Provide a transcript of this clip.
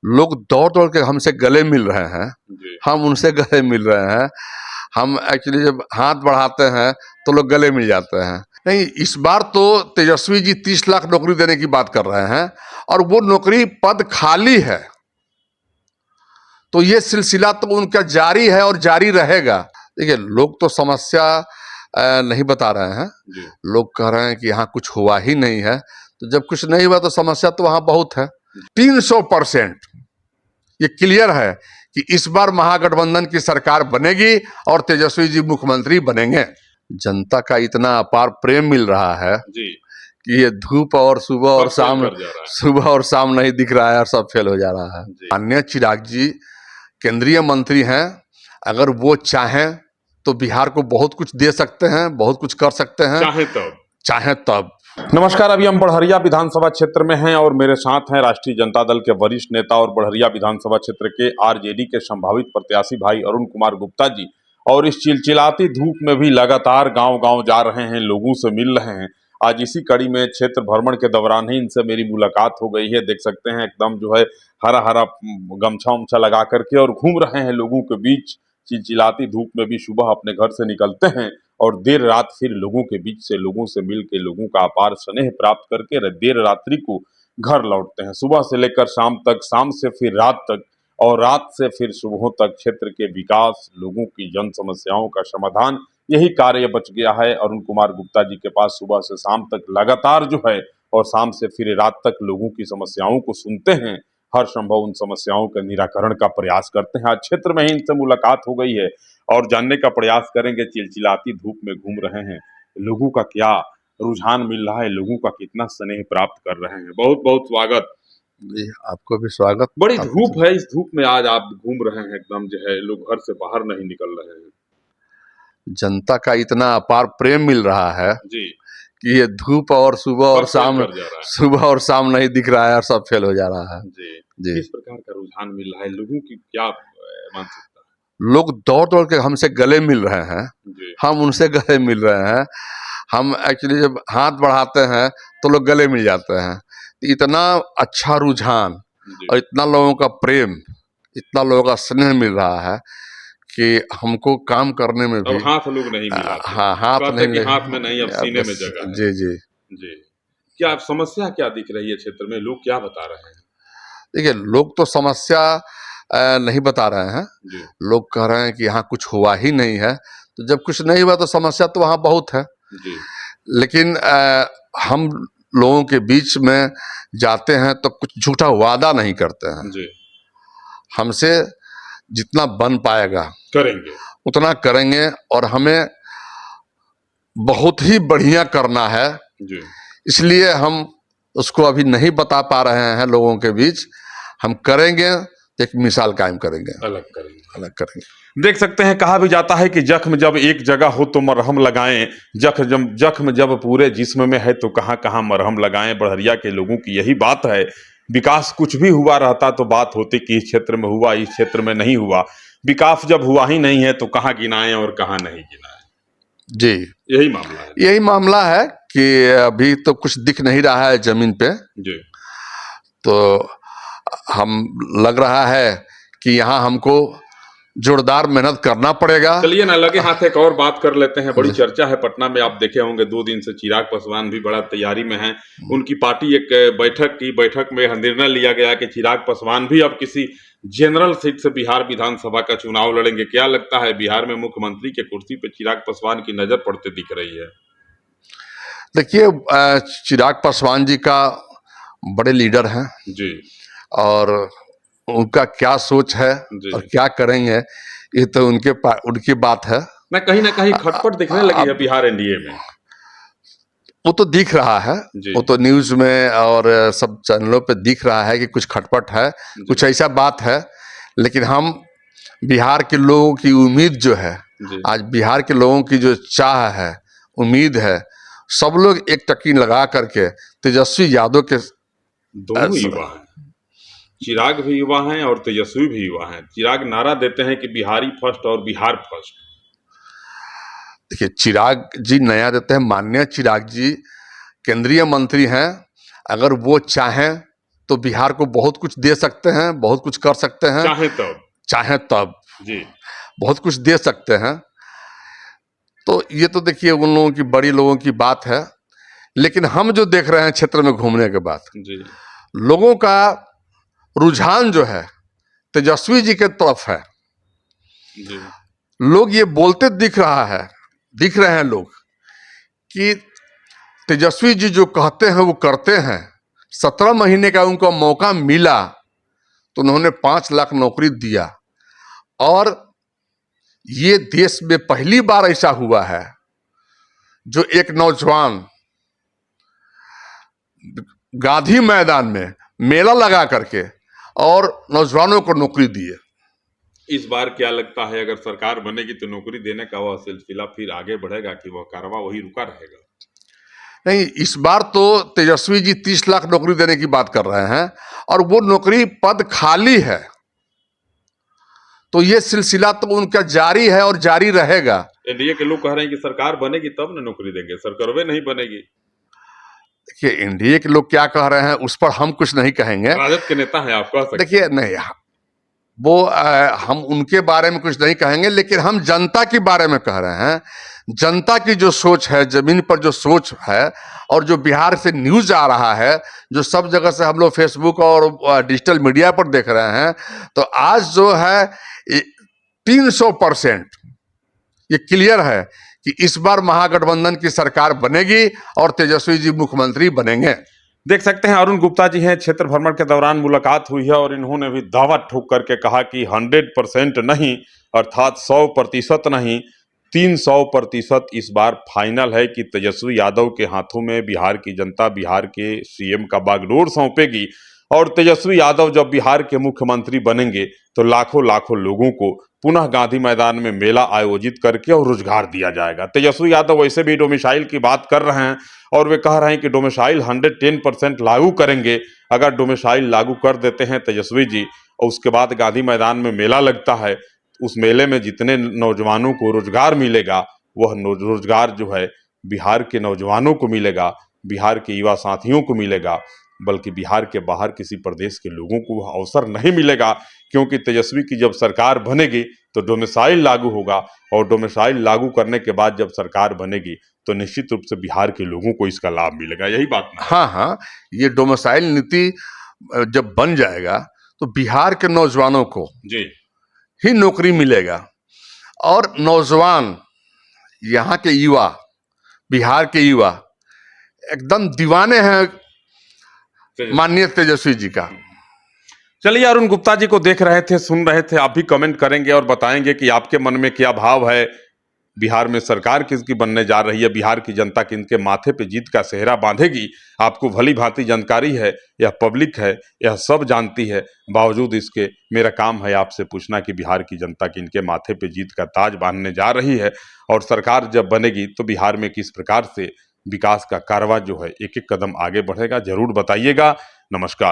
लोग दौड़ दौड़ के हमसे गले मिल रहे हैं, हम उनसे गले मिल रहे हैं। हम एक्चुअली जब हाथ बढ़ाते हैं तो लोग गले मिल जाते हैं। नहीं, इस बार तो तेजस्वी जी 30 लाख नौकरी देने की बात कर रहे हैं और वो नौकरी पद खाली है, तो ये सिलसिला तो उनका जारी है और जारी रहेगा। देखिए, लोग तो समस्या नहीं बता रहे हैं, लोग कह रहे हैं कि यहाँ कुछ हुआ ही नहीं है। तो जब कुछ नहीं हुआ तो समस्या तो वहां बहुत है। 300% ये क्लियर है कि इस बार महागठबंधन की सरकार बनेगी और तेजस्वी जी मुख्यमंत्री बनेंगे। जनता का इतना अपार प्रेम मिल रहा है कि ये धूप और सुबह और शाम नहीं दिख रहा है और सब फेल हो जा रहा है। माननीय चिराग जी केंद्रीय मंत्री हैं, अगर वो चाहें तो बिहार को बहुत कुछ दे सकते हैं, बहुत कुछ कर सकते हैं, चाहे तब। नमस्कार, अभी हम बढ़हरिया विधानसभा क्षेत्र में हैं और मेरे साथ हैं राष्ट्रीय जनता दल के वरिष्ठ नेता और बढ़हरिया विधानसभा क्षेत्र के आरजेडी के संभावित प्रत्याशी भाई अरुण कुमार गुप्ता जी। और इस चिलचिलाती धूप में भी लगातार गांव-गांव जा रहे हैं, लोगों से मिल रहे हैं। आज इसी कड़ी में क्षेत्र भ्रमण के दौरान ही इनसे मेरी मुलाकात हो गई है। देख सकते हैं एकदम जो है हरा हरा गमछा उमछा लगा करके और घूम रहे हैं लोगों के बीच। चिलचिलाती धूप में भी सुबह अपने घर से निकलते हैं और देर रात फिर लोगों के बीच से लोगों से मिल के लोगों का अपार स्नेह प्राप्त करके देर रात्रि को घर लौटते हैं। सुबह से लेकर शाम तक, शाम से फिर रात तक और रात से फिर सुबह तक क्षेत्र के विकास, लोगों की जन समस्याओं का समाधान, यही कार्य बच गया है अरुण कुमार गुप्ता जी के पास। सुबह से शाम तक लगातार जो है और शाम से फिर रात तक लोगों की समस्याओं को सुनते हैं, हर संभव उन समस्याओं के निराकरण का प्रयास करते हैं। आज क्षेत्र में ही इनसे मुलाकात हो गई है और जानने का प्रयास करेंगे चिलचिलाती धूप में घूम रहे हैं लोगों का क्या रुझान मिल रहा है, लोगों का कितना स्नेह प्राप्त कर रहे हैं। बहुत बहुत स्वागत जी, आपको भी स्वागत। बड़ी धूप है, इस धूप में आज आप घूम रहे हैं, एकदम जो है लोग घर से बाहर नहीं निकल रहे हैं। जनता का इतना अपार प्रेम मिल रहा है जी कि ये धूप और सुबह और शाम नहीं दिख रहा है और सब फेल हो जा रहा है। जी, किस प्रकार का रुझान मिल रहा है, लोगों की क्या मानसिकता है? लोग दौड़ दौड़ के हमसे गले मिल रहे हैं, हम उनसे गले मिल रहे हैं। हम एक्चुअली जब हाथ बढ़ाते हैं तो लोग गले मिल जाते हैं। इतना अच्छा रुझान और इतना लोगों का प्रेम, इतना लोगों का स्नेह मिल रहा है कि हमको काम करने में भी हाथ लोग नहीं मिलाते। हाँ, हाथ में नहीं, अब सीने में जगह है। जी। क्या समस्या क्या दिख रही है क्षेत्र में, लोग क्या बता रहे हैं? देखिए, लोग तो समस्या नहीं बता रहे हैं, लोग कह रहे हैं कि यहाँ कुछ हुआ ही नहीं है। तो जब कुछ नहीं हुआ तो समस्या तो वहाँ बहुत है। लेकिन हम लोगों के बीच में जाते हैं तो कुछ झूठा वादा नहीं करते हैं। हमसे जितना बन पाएगा करेंगे, उतना करेंगे और हमें बहुत ही बढ़िया करना है। इसलिए हम उसको अभी नहीं बता पा रहे हैं लोगों के बीच। हम करेंगे, एक मिसाल कायम करेंगे, अलग करेंगे। देख सकते हैं, कहा भी जाता है कि जख्म जब एक जगह हो तो मरहम लगाएं, जख्म जब पूरे जिस्म में है तो कहां कहां मरहम लगाएं। बढ़हरिया के लोगों की यही बात है। विकास कुछ भी हुआ रहता तो बात होती कि इस क्षेत्र में हुआ, इस क्षेत्र में नहीं हुआ। विकास जब हुआ ही नहीं है तो कहां गिनाएं और कहां नहीं गिनाएं। जी, यही मामला है कि अभी तो कुछ दिख नहीं रहा है जमीन पे। तो हम लग रहा है कि यहाँ हमको जोरदार मेहनत करना पड़ेगा। चलिए ना, लगे हाथ एक और बात कर लेते हैं। बड़ी चर्चा है पटना में, आप देखे होंगे 2 दिन से चिराग पासवान भी बड़ा तैयारी में हैं। उनकी पार्टी एक बैठक में निर्णय लिया गया कि चिराग पासवान भी अब किसी जनरल सीट से बिहार विधानसभा का चुनाव लड़ेंगे। क्या लगता है, बिहार में मुख्यमंत्री के कुर्सी पे चिराग पासवान की नजर पड़ते दिख रही है? देखिए, चिराग पासवान जी का बड़े लीडर हैं जी, और उनका क्या सोच है और क्या करेंगे ये तो उनकी बात है ना कहीं खटपट दिखने लगी है बिहार एनडीए में। वो तो दिख रहा है, वो तो न्यूज में और सब चैनलों पे दिख रहा है कि कुछ खटपट है, कुछ ऐसा बात है। लेकिन हम बिहार के लोगों की उम्मीद जो है, आज बिहार के लोगों की जो चाह है, उम्मीद है, सब लोग एक टकीन लगा करके तेजस्वी यादव के दोनों युवा हैं, चिराग भी युवा हैं और तेजस्वी भी युवा हैं। चिराग नारा देते हैं कि बिहारी फर्स्ट और बिहार फर्स्ट। देखिए, चिराग जी नया देते हैं। माननीय चिराग जी केंद्रीय मंत्री हैं, अगर वो चाहें तो बिहार को बहुत कुछ दे सकते हैं, बहुत कुछ कर सकते हैं, चाहे तब जी बहुत कुछ दे सकते हैं। तो ये तो देखिए उन लोगों की, बड़ी लोगों की बात है। लेकिन हम जो देख रहे हैं क्षेत्र में घूमने के बाद, जी लोगों का रुझान जो है तेजस्वी जी के तरफ है। जी लोग ये बोलते दिख रहे हैं लोग कि तेजस्वी जी जो कहते हैं वो करते हैं। 17 महीने का उनको मौका मिला तो उन्होंने 5 लाख नौकरी दिया, और ये देश में पहली बार ऐसा हुआ है जो एक नौजवान गांधी मैदान में मेला लगा करके और नौजवानों को नौकरी दिए। इस बार क्या लगता है, अगर सरकार बनेगी तो नौकरी देने का वह सिलसिला फिर आगे बढ़ेगा कि वह कारवां वही रुका रहेगा? नहीं, इस बार तो तेजस्वी जी 30 लाख नौकरी देने की बात कर रहे हैं, और वो नौकरी पद खाली है, तो ये सिलसिला तो उनका जारी है और जारी रहेगा। एनडीए के लोग कह रहे हैं कि सरकार बनेगी तब न नौकरी देंगे, सरकारवे नहीं बनेगी। देखिए, एनडीए के लोग क्या कह रहे हैं उस पर हम कुछ नहीं कहेंगे। राजद के नेता हैं, आप कह सकते हैं। देखिए, नहीं, वो हम उनके बारे में कुछ नहीं कहेंगे, लेकिन हम जनता के बारे में कह रहे हैं। जनता की जो सोच है, जमीन पर जो सोच है, और जो बिहार से न्यूज आ रहा है, जो सब जगह से हम लोग फेसबुक और डिजिटल मीडिया पर देख रहे हैं, तो आज जो है 300% ये क्लियर है कि इस बार महागठबंधन की सरकार बनेगी और तेजस्वी जी मुख्यमंत्री बनेंगे। देख सकते हैं अरुण गुप्ता जी हैं, क्षेत्र भ्रमण के दौरान मुलाकात हुई है और इन्होंने भी दावा ठोक करके कहा कि 100% नहीं, अर्थात 100% नहीं, 300% इस बार फाइनल है कि तेजस्वी यादव के हाथों में बिहार की जनता बिहार के सीएम का बागडोर सौंपेगी। और तेजस्वी यादव जब बिहार के मुख्यमंत्री बनेंगे तो लाखों लाखों लोगों को पुनः गांधी मैदान में मेला आयोजित करके और रोजगार दिया जाएगा। तेजस्वी यादव वैसे भी डोमिसाइल की बात कर रहे हैं और वे कह रहे हैं कि डोमिसाइल 110% लागू करेंगे। अगर डोमिसाइल लागू कर देते हैं तेजस्वी जी और उसके बाद गांधी मैदान में मेला लगता है, उस मेले में जितने नौजवानों को रोजगार मिलेगा वह रोजगार जो है बिहार के नौजवानों को मिलेगा, बिहार के युवा साथियों को मिलेगा, बल्कि बिहार के बाहर किसी प्रदेश के लोगों को वह अवसर नहीं मिलेगा। क्योंकि तेजस्वी की जब सरकार बनेगी तो डोमिसाइल लागू होगा, और डोमिसाइल लागू करने के बाद जब सरकार बनेगी तो निश्चित रूप से बिहार के लोगों को इसका लाभ मिलेगा। यही बात ना? हाँ, ये डोमिसाइल नीति जब बन जाएगा तो बिहार के नौजवानों को जी ही नौकरी मिलेगा, और नौजवान, यहाँ के युवा, बिहार के युवा एकदम दीवाने हैं माननीय तेजस्वी जी का। चलिए, अरुण गुप्ता जी को देख रहे थे, सुन रहे थे, आप भी कमेंट करेंगे और बताएंगे कि आपके मन में क्या भाव है। बिहार में सरकार किसकी बनने जा रही है, बिहार की जनता किनके माथे पे जीत का सेहरा बांधेगी, आपको भली भांति जानकारी है, यह पब्लिक है, यह सब जानती है। बावजूद इसके मेरा काम है आपसे पूछना कि बिहार की जनता किनके माथे पे जीत का ताज बांधने जा रही है, और सरकार जब बनेगी तो बिहार में किस प्रकार से विकास का कारवां जो है एक एक कदम आगे बढ़ेगा, जरूर बताइएगा। नमस्कार।